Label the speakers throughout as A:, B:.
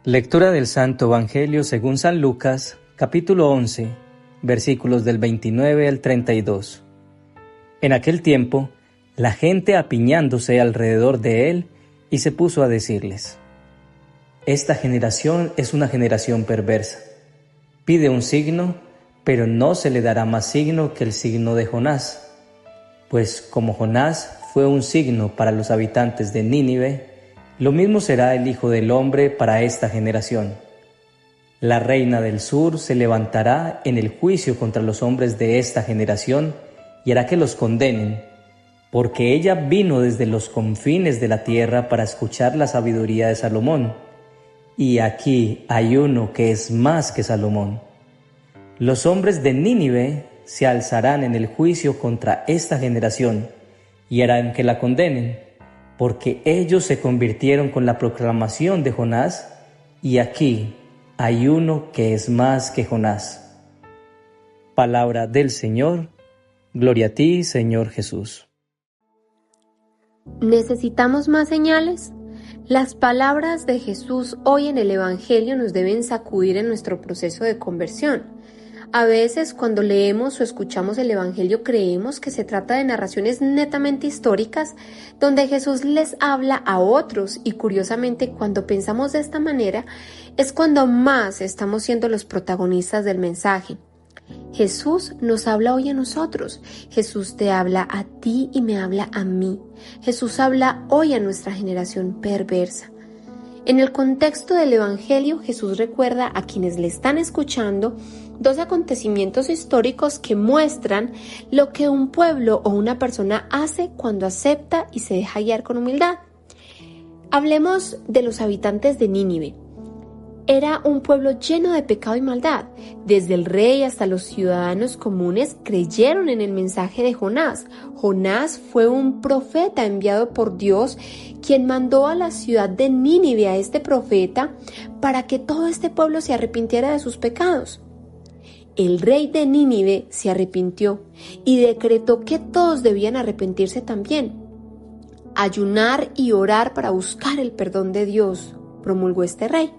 A: Lectura del Santo Evangelio según San Lucas, capítulo 11, versículos del 29 al 32. En aquel tiempo, la gente apiñándose alrededor de él, y se puso a decirles: Esta generación es una generación perversa. Pide un signo, pero no se le dará más signo que el signo de Jonás. Pues como Jonás fue un signo para los habitantes de Nínive, lo mismo será el Hijo del Hombre para esta generación. La reina del sur se levantará en el juicio contra los hombres de esta generación y hará que los condenen, porque ella vino desde los confines de la tierra para escuchar la sabiduría de Salomón. Y aquí hay uno que es más que Salomón. Los hombres de Nínive se alzarán en el juicio contra esta generación y harán que la condenen, porque ellos se convirtieron con la proclamación de Jonás, y aquí hay uno que es más que Jonás. Palabra del Señor. Gloria a ti, Señor Jesús.
B: ¿Necesitamos más señales? Las palabras de Jesús hoy en el Evangelio nos deben sacudir en nuestro proceso de conversión. A veces, cuando leemos o escuchamos el Evangelio, creemos que se trata de narraciones netamente históricas, donde Jesús les habla a otros, y curiosamente, cuando pensamos de esta manera, es cuando más estamos siendo los protagonistas del mensaje. Jesús nos habla hoy a nosotros. Jesús te habla a ti y me habla a mí. Jesús habla hoy a nuestra generación perversa. En el contexto del Evangelio, Jesús recuerda a quienes le están escuchando dos acontecimientos históricos que muestran lo que un pueblo o una persona hace cuando acepta y se deja guiar con humildad. Hablemos de los habitantes de Nínive. Era un pueblo lleno de pecado y maldad. Desde el rey hasta los ciudadanos comunes creyeron en el mensaje de Jonás. Jonás fue un profeta enviado por Dios, quien mandó a la ciudad de Nínive a este profeta para que todo este pueblo se arrepintiera de sus pecados. El rey de Nínive se arrepintió y decretó que todos debían arrepentirse también. Ayunar y orar para buscar el perdón de Dios, promulgó este rey.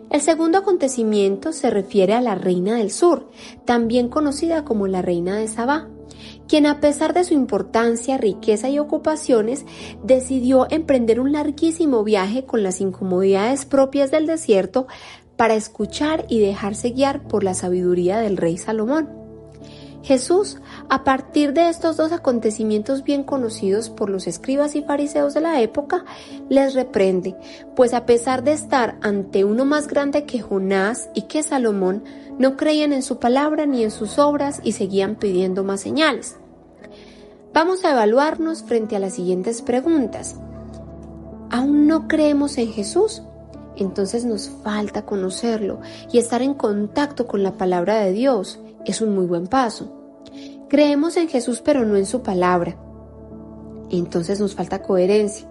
B: El segundo acontecimiento se refiere a la reina del sur, también conocida como la reina de Sabá, quien a pesar de su importancia, riqueza y ocupaciones, decidió emprender un larguísimo viaje con las incomodidades propias del desierto para escuchar y dejarse guiar por la sabiduría del rey Salomón. Jesús, a partir de estos dos acontecimientos bien conocidos por los escribas y fariseos de la época, les reprende, pues a pesar de estar ante uno más grande que Jonás y que Salomón, no creían en su palabra ni en sus obras y seguían pidiendo más señales. Vamos a evaluarnos frente a las siguientes preguntas. ¿Aún no creemos en Jesús? Entonces nos falta conocerlo y estar en contacto con la palabra de Dios. Es un muy buen paso. Creemos en Jesús pero no en su palabra. Entonces nos falta coherencia.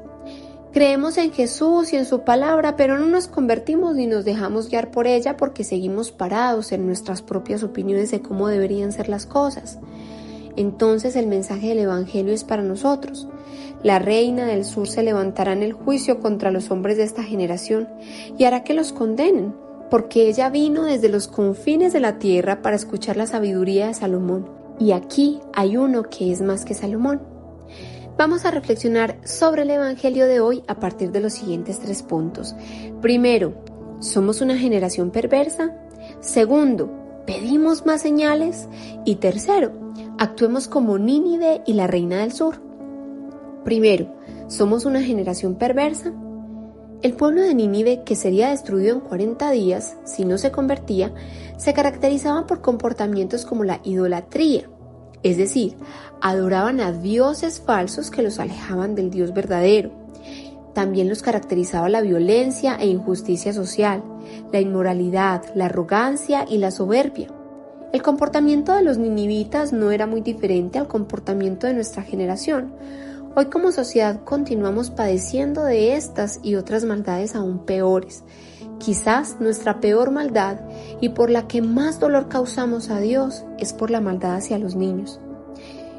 B: Creemos en Jesús y en su palabra, pero no nos convertimos ni nos dejamos guiar por ella porque seguimos parados en nuestras propias opiniones de cómo deberían ser las cosas. Entonces el mensaje del Evangelio es para nosotros. La reina del sur se levantará en el juicio contra los hombres de esta generación y hará que los condenen, porque ella vino desde los confines de la tierra para escuchar la sabiduría de Salomón. Y aquí hay uno que es más que Salomón. Vamos a reflexionar sobre el Evangelio de hoy a partir de los siguientes 3 puntos. Primero, ¿somos una generación perversa? Segundo, ¿pedimos más señales? Y tercero, actuemos como Nínive y la reina del sur. Primero, ¿somos una generación perversa? El pueblo de Nínive, que sería destruido en 40 días si no se convertía, se caracterizaba por comportamientos como la idolatría, es decir, adoraban a dioses falsos que los alejaban del Dios verdadero. También los caracterizaba la violencia e injusticia social, la inmoralidad, la arrogancia y la soberbia. El comportamiento de los ninivitas no era muy diferente al comportamiento de nuestra generación. Hoy como sociedad continuamos padeciendo de estas y otras maldades aún peores. Quizás nuestra peor maldad y por la que más dolor causamos a Dios es por la maldad hacia los niños.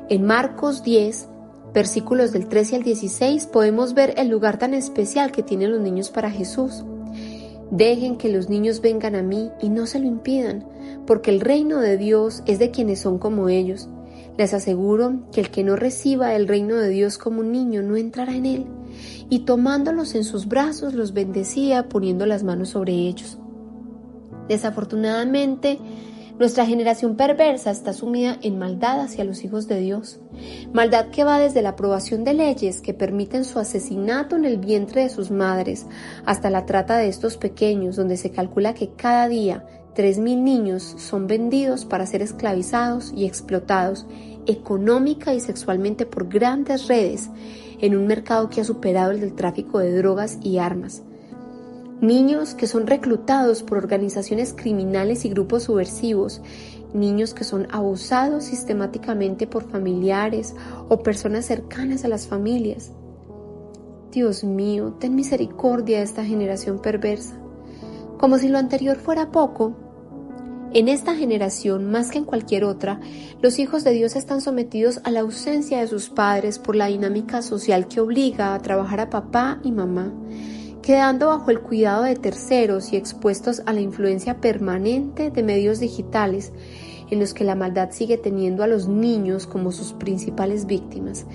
B: En Marcos 10, versículos del 13 al 16, podemos ver el lugar tan especial que tienen los niños para Jesús. Dejen que los niños vengan a mí y no se lo impidan, porque el reino de Dios es de quienes son como ellos. Les aseguro que el que no reciba el reino de Dios como un niño no entrará en él. Y tomándolos en sus brazos los bendecía poniendo las manos sobre ellos. Desafortunadamente, nuestra generación perversa está sumida en maldad hacia los hijos de Dios. Maldad que va desde la aprobación de leyes que permiten su asesinato en el vientre de sus madres hasta la trata de estos pequeños, donde se calcula que cada día 3.000 niños son vendidos para ser esclavizados y explotados económica y sexualmente por grandes redes en un mercado que ha superado el del tráfico de drogas y armas. Niños que son reclutados por organizaciones criminales y grupos subversivos, niños que son abusados sistemáticamente por familiares o personas cercanas a las familias. Dios mío, ten misericordia de esta generación perversa. Como si lo anterior fuera poco, en esta generación, más que en cualquier otra, los hijos de Dios están sometidos a la ausencia de sus padres por la dinámica social que obliga a trabajar a papá y mamá, quedando bajo el cuidado de terceros y expuestos a la influencia permanente de medios digitales en los que la maldad sigue teniendo a los niños como sus principales víctimas,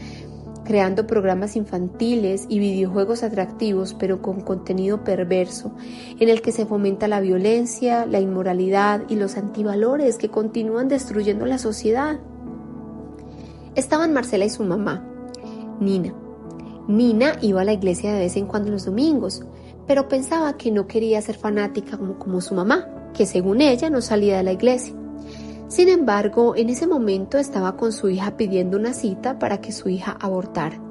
B: creando programas infantiles y videojuegos atractivos pero con contenido perverso, en el que se fomenta la violencia, la inmoralidad y los antivalores que continúan destruyendo la sociedad. Estaban Marcela y su mamá, Nina. Nina iba a la iglesia de vez en cuando los domingos, pero pensaba que no quería ser fanática como su mamá, que según ella no salía de la iglesia. Sin embargo, en ese momento estaba con su hija pidiendo una cita para que su hija abortara.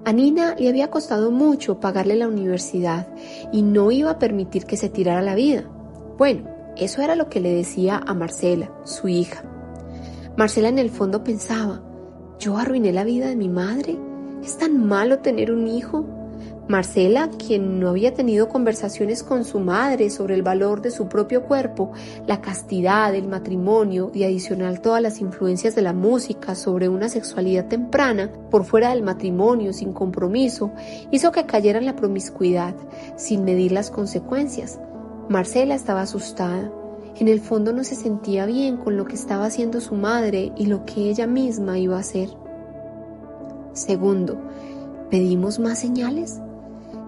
B: A Nina le había costado mucho pagarle la universidad y no iba a permitir que se tirara la vida. Bueno, eso era lo que le decía a Marcela, su hija. Marcela en el fondo pensaba, ¿yo arruiné la vida de mi madre? ¿Es tan malo tener un hijo? Marcela, quien no había tenido conversaciones con su madre sobre el valor de su propio cuerpo, la castidad, el matrimonio y adicional todas las influencias de la música sobre una sexualidad temprana, por fuera del matrimonio, sin compromiso, hizo que cayera en la promiscuidad, sin medir las consecuencias. Marcela estaba asustada. En el fondo no se sentía bien con lo que estaba haciendo su madre y lo que ella misma iba a hacer. Segundo, ¿pedimos más señales?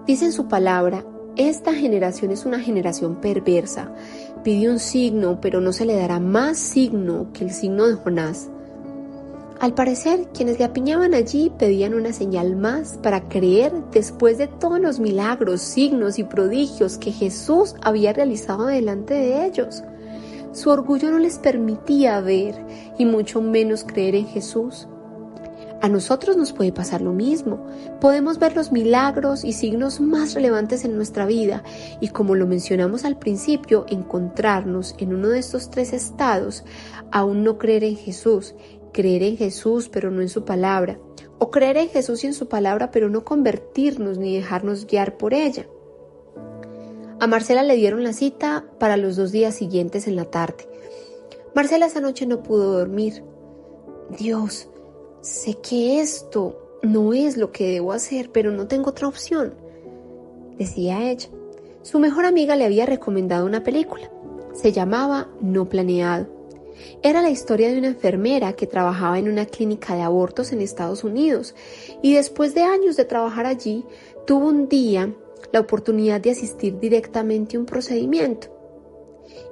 B: Dice en su palabra, esta generación es una generación perversa. Pide un signo, pero no se le dará más signo que el signo de Jonás. Al parecer, quienes le apiñaban allí pedían una señal más para creer después de todos los milagros, signos y prodigios que Jesús había realizado delante de ellos. Su orgullo no les permitía ver y mucho menos creer en Jesús. A nosotros nos puede pasar lo mismo. Podemos ver los milagros y signos más relevantes en nuestra vida y, como lo mencionamos al principio, encontrarnos en uno de estos tres estados, aún no creer en Jesús, creer en Jesús pero no en su palabra, o creer en Jesús y en su palabra pero no convertirnos ni dejarnos guiar por ella. A Marcela le dieron la cita para los 2 días siguientes en la tarde. Marcela esa noche no pudo dormir. Dios, sé que esto no es lo que debo hacer, pero no tengo otra opción, decía ella. Su mejor amiga le había recomendado una película. Se llamaba No Planeado. Era la historia de una enfermera que trabajaba en una clínica de abortos en Estados Unidos y después de años de trabajar allí, tuvo un día la oportunidad de asistir directamente a un procedimiento.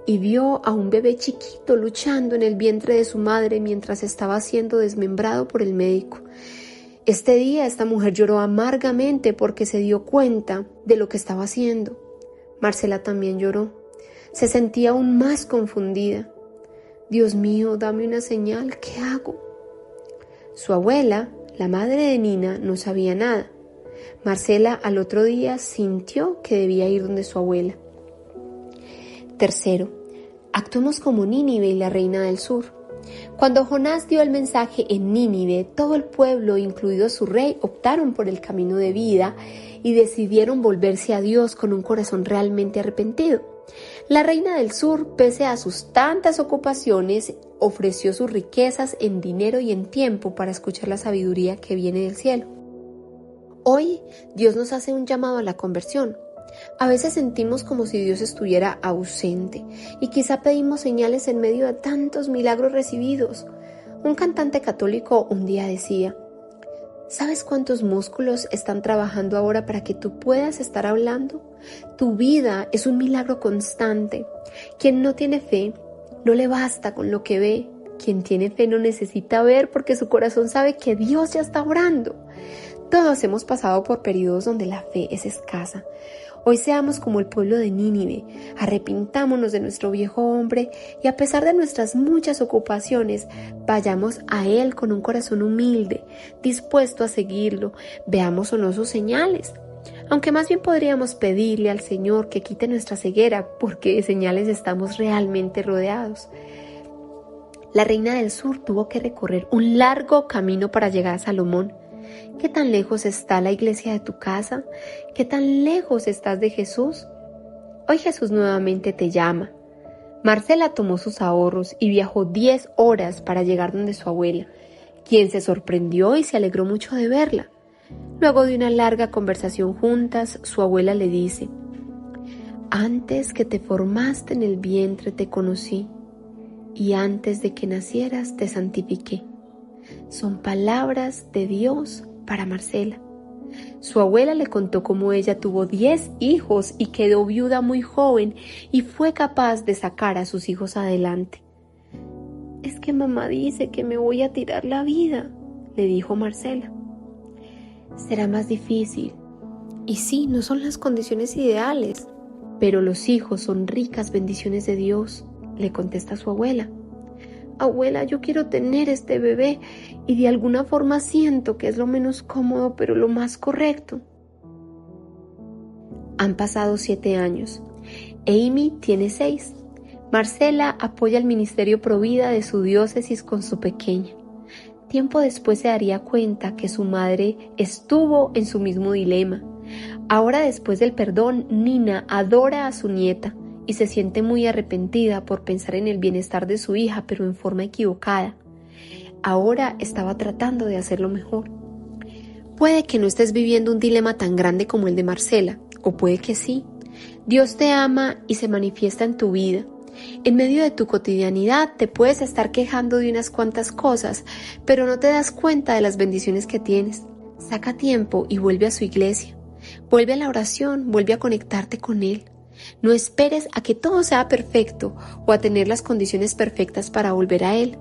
B: Y vio a un bebé chiquito luchando en el vientre de su madre mientras estaba siendo desmembrado por el médico. Este día esta mujer lloró amargamente porque se dio cuenta de lo que estaba haciendo. Marcela también lloró. Se sentía aún más confundida. Dios mío, dame una señal, ¿qué hago? Su abuela, la madre de Nina, no sabía nada. Marcela al otro día sintió que debía ir donde su abuela. Tercero, actuemos como Nínive y la reina del sur. Cuando Jonás dio el mensaje en Nínive, todo el pueblo, incluido su rey, optaron por el camino de vida y decidieron volverse a Dios con un corazón realmente arrepentido. La reina del sur, pese a sus tantas ocupaciones, ofreció sus riquezas en dinero y en tiempo para escuchar la sabiduría que viene del cielo. Hoy, Dios nos hace un llamado a la conversión. A veces sentimos como si Dios estuviera ausente y quizá pedimos señales en medio de tantos milagros recibidos. Un cantante católico un día decía: ¿sabes cuántos músculos están trabajando ahora para que tú puedas estar hablando? Tu vida es un milagro constante. Quien no tiene fe, no le basta con lo que ve. Quien tiene fe no necesita ver porque su corazón sabe que Dios ya está orando. Todos hemos pasado por periodos donde la fe es escasa. Hoy seamos como el pueblo de Nínive, arrepintámonos de nuestro viejo hombre y a pesar de nuestras muchas ocupaciones, vayamos a Él con un corazón humilde, dispuesto a seguirlo, veamos o no sus señales. Aunque más bien podríamos pedirle al Señor que quite nuestra ceguera, porque de señales estamos realmente rodeados. La reina del sur tuvo que recorrer un largo camino para llegar a Salomón. ¿Qué tan lejos está la iglesia de tu casa? ¿Qué tan lejos estás de Jesús? Hoy Jesús nuevamente te llama. Marcela tomó sus ahorros y viajó 10 horas para llegar donde su abuela, quien se sorprendió y se alegró mucho de verla. Luego de una larga conversación juntas, su abuela le dice: antes que te formaste en el vientre te conocí, y antes de que nacieras te santifiqué. Son palabras de Dios para Marcela. Su abuela le contó cómo ella tuvo 10 hijos y quedó viuda muy joven y fue capaz de sacar a sus hijos adelante. Es que mamá dice que me voy a tirar la vida, le dijo Marcela. Será más difícil. Y sí, no son las condiciones ideales, pero los hijos son ricas bendiciones de Dios, le contesta su abuela. Abuela, yo quiero tener este bebé y de alguna forma siento que es lo menos cómodo, pero lo más correcto. Han pasado 7 años. Amy tiene 6. Marcela apoya el ministerio Provida de su diócesis con su pequeña. Tiempo después se daría cuenta que su madre estuvo en su mismo dilema. Ahora, después del perdón, Nina adora a su nieta y se siente muy arrepentida por pensar en el bienestar de su hija, pero en forma equivocada. Ahora estaba tratando de hacerlo mejor. Puede que no estés viviendo un dilema tan grande como el de Marcela, o puede que sí. Dios te ama y se manifiesta en tu vida. En medio de tu cotidianidad te puedes estar quejando de unas cuantas cosas, pero no te das cuenta de las bendiciones que tienes. Saca tiempo y vuelve a su iglesia. Vuelve a la oración, vuelve a conectarte con Él. No esperes a que todo sea perfecto o a tener las condiciones perfectas para volver a Él.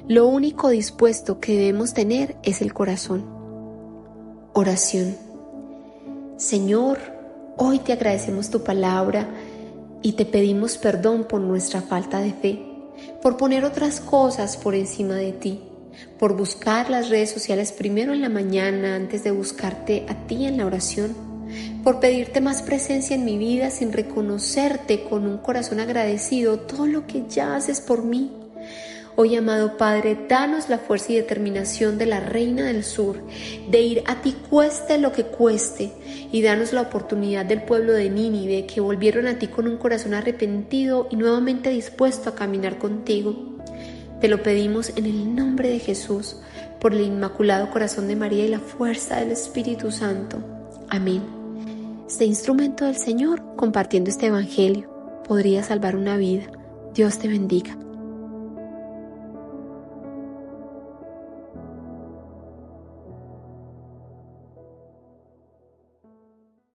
B: Lo único dispuesto que debemos tener es el corazón. Oración. Señor, hoy te agradecemos tu palabra y te pedimos perdón por nuestra falta de fe, por poner otras cosas por encima de ti, por buscar las redes sociales primero en la mañana antes de buscarte a ti en la oración, por pedirte más presencia en mi vida sin reconocerte con un corazón agradecido todo lo que ya haces por mí. Hoy, amado Padre, danos la fuerza y determinación de la Reina del Sur, de ir a ti cueste lo que cueste, y danos la oportunidad del pueblo de Nínive, que volvieron a ti con un corazón arrepentido y nuevamente dispuesto a caminar contigo. Te lo pedimos en el nombre de Jesús, por el Inmaculado Corazón de María y la fuerza del Espíritu Santo. Amén. Sé instrumento del Señor compartiendo este evangelio. Podría salvar una vida. Dios te bendiga.